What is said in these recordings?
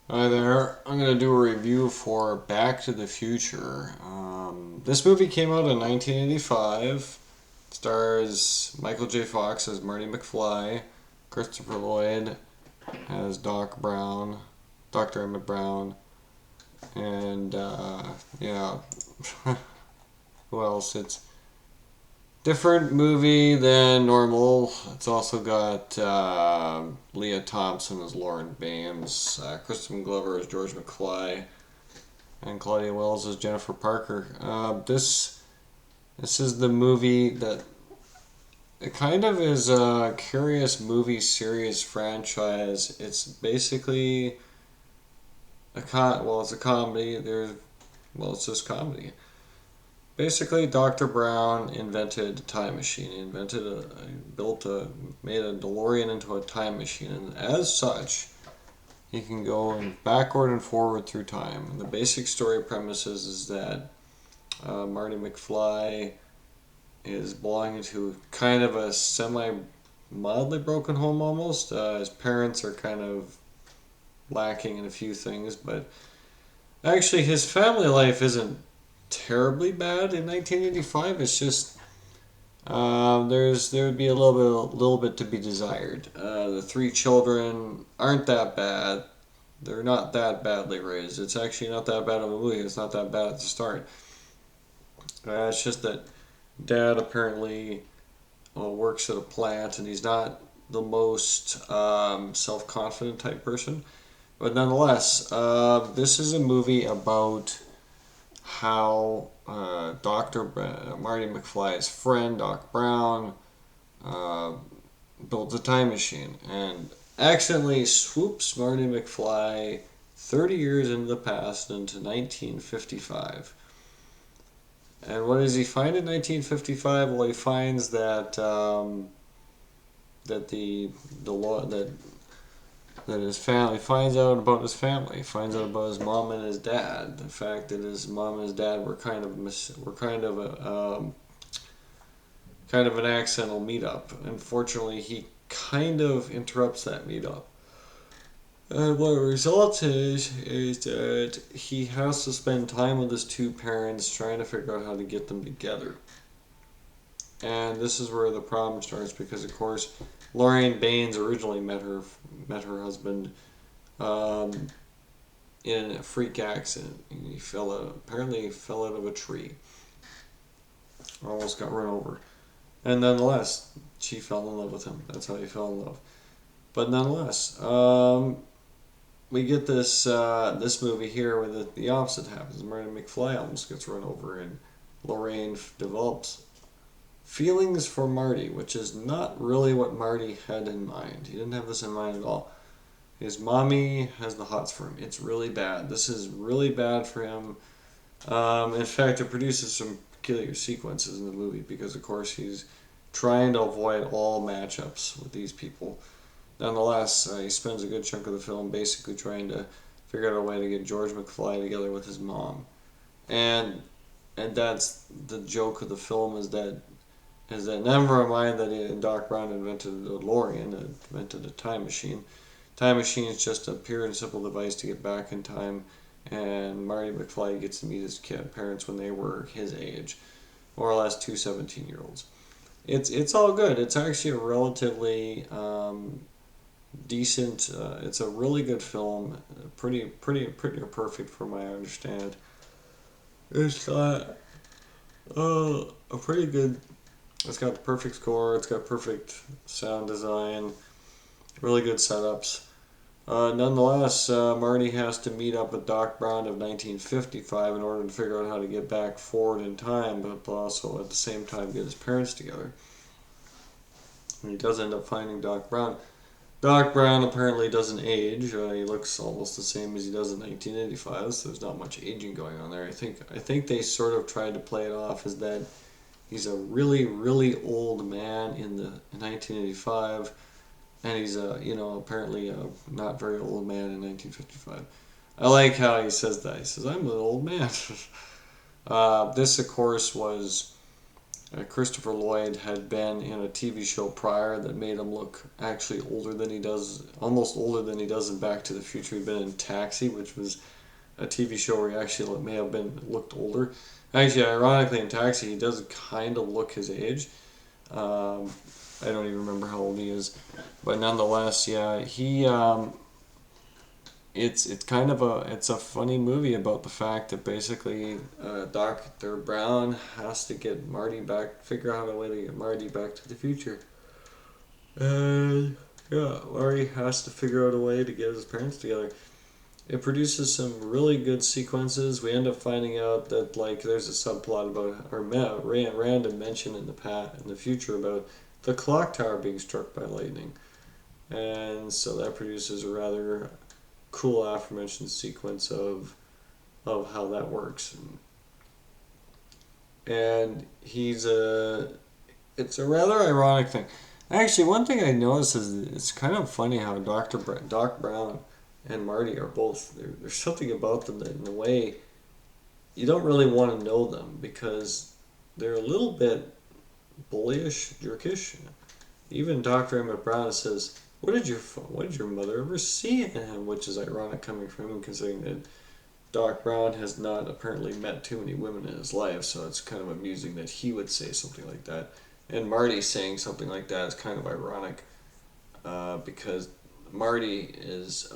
Hi there. I'm going to do a review for Back to the Future. This movie came out in 1985. Stars Michael J. Fox as Marty McFly, Christopher Lloyd as Doc Brown, Dr. Emmett Brown, and yeah, who else? It's different movie than normal. It's also got Leah Thompson as Lauren Baines, Kristen Glover as George McFly, and Claudia Wells as Jennifer Parker. This is the movie that it kind of is a curious movie series franchise. It's basically it's a comedy. It's just comedy. Basically, Dr. Brown invented a time machine. He made a DeLorean into a time machine, and as such, he can go backward and forward through time. And the basic story premise is that Marty McFly is belonging to kind of a semi mildly broken home almost. His parents are kind of lacking in a few things, but actually his family life isn't terribly bad in 1985. It's just there would be a little bit to be desired. The three children aren't that bad. They're not that badly raised. It's actually not that bad of a movie. It's not that bad at the start. It's just that dad apparently works at a plant and he's not the most self confident type person. But nonetheless, this is a movie about how Marty McFly's friend, Doc Brown, uh, builds a time machine and accidentally swoops Marty McFly 30 years into the past into 1955. And what does he find in 1955? Well, he finds that that the law that his family finds out about his family. He finds out about his mom and his dad. The fact that his mom and his dad were kind of an accidental meetup. Unfortunately, he kind of interrupts that meetup. And what results is that he has to spend time with his two parents trying to figure out how to get them together. And this is where the problem starts because, of course, Lorraine Baines originally met her husband um, in a freak accident. Apparently fell out of a tree, almost got run over, and nonetheless, she fell in love with him. That's how he fell in love. But nonetheless, we get this movie here where the opposite happens. Marty McFly almost gets run over, and Lorraine develops feelings for Marty, which is not really what Marty had in mind. He didn't have this in mind at all. His mommy has the hots for him. It's really bad. This is really bad for him. In fact, it produces some peculiar sequences in the movie because, of course, he's trying to avoid all matchups with these people. Nonetheless, he spends a good chunk of the film basically trying to figure out a way to get George McFly together with his mom. And and that's the joke of the film is that never mind that Doc Brown invented a DeLorean, invented a time machine. Time machine is just a pure and simple device to get back in time, and Marty McFly gets to meet his parents when they were his age, more or less two 17-year-olds. It's all good. It's actually a relatively decent. It's a really good film. Pretty perfect from what I understand. It's got a pretty good. It's got the perfect score. It's got perfect sound design. Really good setups. Nonetheless, Marty has to meet up with Doc Brown of 1955 in order to figure out how to get back forward in time, but also at the same time get his parents together. And he does end up finding Doc Brown. Doc Brown apparently doesn't age. He looks almost the same as he does in 1985, so there's not much aging going on there. I think they sort of tried to play it off as that he's a really old man in 1985, and he's apparently a not very old man in 1955. I like how he says that. He says, "I'm an old man." This, of course, was Christopher Lloyd had been in a TV show prior that made him look actually older than he does, almost older than he does in Back to the Future. He'd been in Taxi, which was a TV show where he actually may have been looked older. Actually, ironically, in Taxi, he does kind of look his age. Um, I don't even remember how old he is, but nonetheless, yeah, he. It's kind of a funny movie about the fact that basically Dr. Brown has to get Marty back, figure out a way to get Marty back to the future. And yeah, Marty has to figure out a way to get his parents together. It produces some really good sequences. We end up finding out that like there's a subplot about or random mention in the future about the clock tower being struck by lightning, and so that produces a rather cool aforementioned sequence of how that works. And he's a it's a rather ironic thing. Actually, one thing I noticed is it's kind of funny how Doc Brown and Marty are both there's something about them that in a way you don't really want to know them because they're a little bit bullyish, jerkish. Even Dr. Emmett Brown says, what did your mother ever see in him?" Which is ironic coming from him, considering that Doc Brown has not apparently met too many women in his life. So it's kind of amusing that he would say something like that. And Marty saying something like that is kind of ironic because Marty is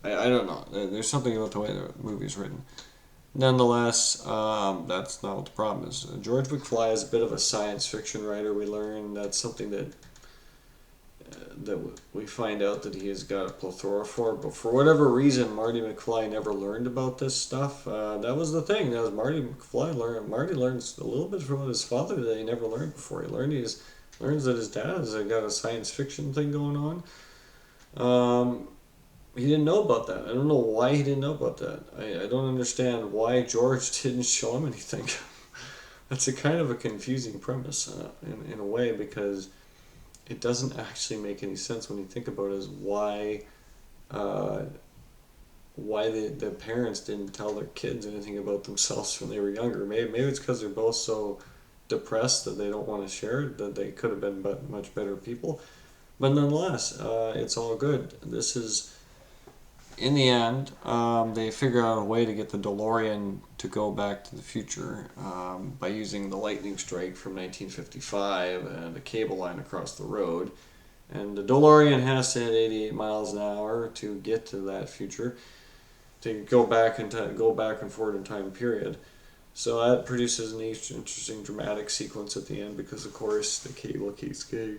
I don't know. There's something about the way the movie's written. Nonetheless, that's not what the problem is. George McFly is a bit of a science fiction writer. We learn that's something that we find out that he has got a plethora for. But for whatever reason, Marty McFly never learned about this stuff. That was the thing. That was Marty McFly learned. Marty learns a little bit from his father that he never learned before. He learns that his dad has got a science fiction thing going on. He didn't know about that. I don't know why he didn't know about that. I don't understand why George didn't show him anything. That's a kind of a confusing premise in a way because it doesn't actually make any sense when you think about it as uh, why the parents didn't tell their kids anything about themselves when they were younger. Maybe it's because they're both so depressed that they don't want to share it, that they could have been much better people. But nonetheless, it's all good. This is in the end, they figure out a way to get the DeLorean to go back to the future by using the lightning strike from 1955 and a cable line across the road. And the DeLorean has to hit 88 miles an hour to get to that future, to go back and forward in time period. So that produces an interesting dramatic sequence at the end because, of course, the cable keeps getting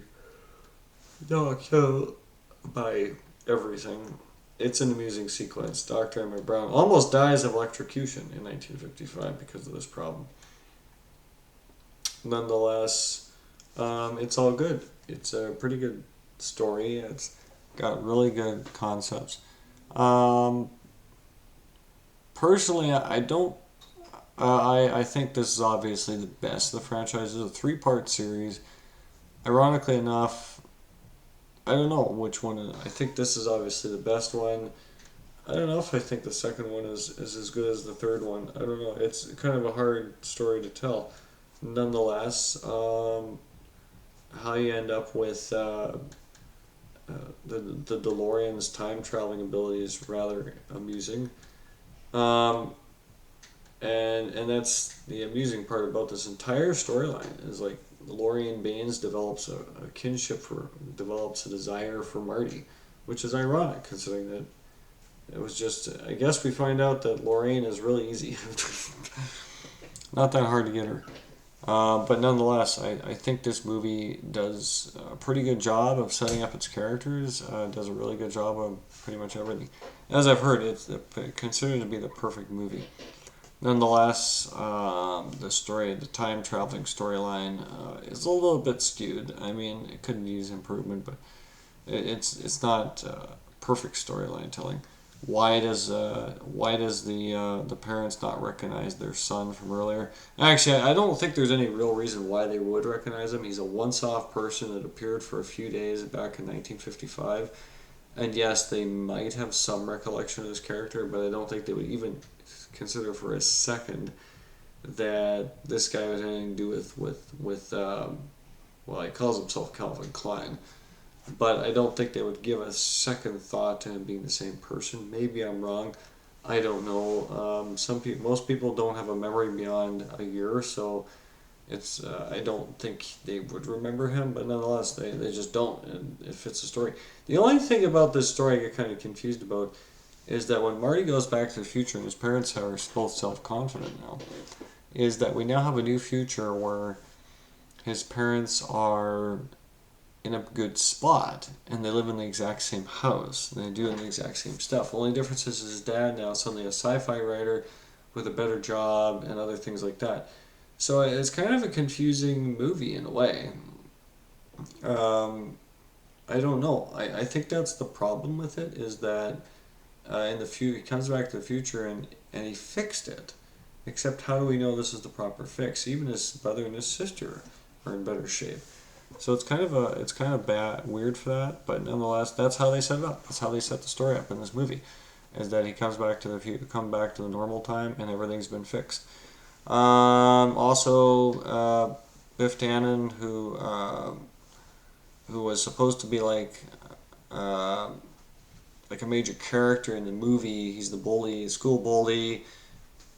knocked out by everything. It's an amusing sequence. Dr. Emmett Brown almost dies of electrocution in 1955 because of this problem. Nonetheless, it's all good. It's a pretty good story. It's got really good concepts. Um, Personally, I don't. I think this is obviously the best of the franchise. It's a three-part series. Ironically enough, I don't know which one. I think this is obviously the best one. I don't know if I think the second one is as good as the third one. I don't know. It's kind of a hard story to tell. Nonetheless, how you end up with the DeLorean's time traveling ability is rather amusing. Um, and that's the amusing part about this entire storyline is like Lorian Baines develops a develops a desire for Marty, which is ironic considering that it was just. I guess we find out that Lorraine is really easy, not that hard to get her. But nonetheless, I think this movie does a pretty good job of setting up its characters. Does a really good job of pretty much everything. As I've heard, it's considered to be the perfect movie. Nonetheless, the time traveling storyline is a little bit skewed. I mean, it could use improvement, but it's not perfect storyline telling. Why does the parents not recognize their son from earlier? Actually, I don't think there's any real reason why they would recognize him. He's a once-off person that appeared for a few days back in 1955, and yes, they might have some recollection of his character, but I don't think they would even consider for a second that this guy was having to do with well, he calls himself Calvin Klein, but I don't think they would give a second thought to him being the same person. Maybe I'm wrong. I don't know. Most people don't have a memory beyond a year, so it's I don't think they would remember him, but nonetheless, they just don't, and it fits the story. The only thing about this story I get kind of confused about is that when Marty goes back to the future and his parents are both self confident now, is that we now have a new future where his parents are in a good spot and they live in the exact same house and they do the exact same stuff. Only difference is his dad now is suddenly a sci-fi writer with a better job and other things like that. So it's kind of a confusing movie in a way. Um, I don't know. I think that's the problem with it is that in the few he comes back to the future and he fixed it. Except how do we know this is the proper fix? Even his brother and his sister are in better shape. So it's kind of bad weird for that, but nonetheless that's how they set it up. That's how they set the story up in this movie, is that he comes back to come back to the normal time and everything's been fixed. Also, Biff Tannen, who was supposed to be uh, like a major character in the movie. He's the bully, school bully.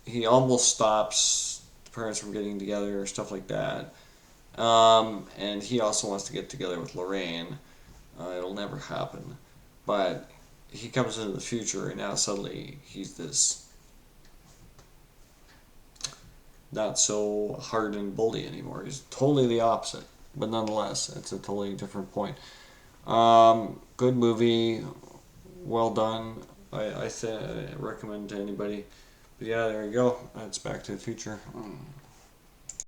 He almost stops the parents from getting together or stuff like that. And he also wants to get together with Lorraine. It'll never happen. But he comes into the future and now suddenly he's this not so hardened bully anymore. He's totally the opposite. But nonetheless, it's a totally different point. Good movie, well done. I recommend to anybody. But yeah, there you go. That's Back to the Future.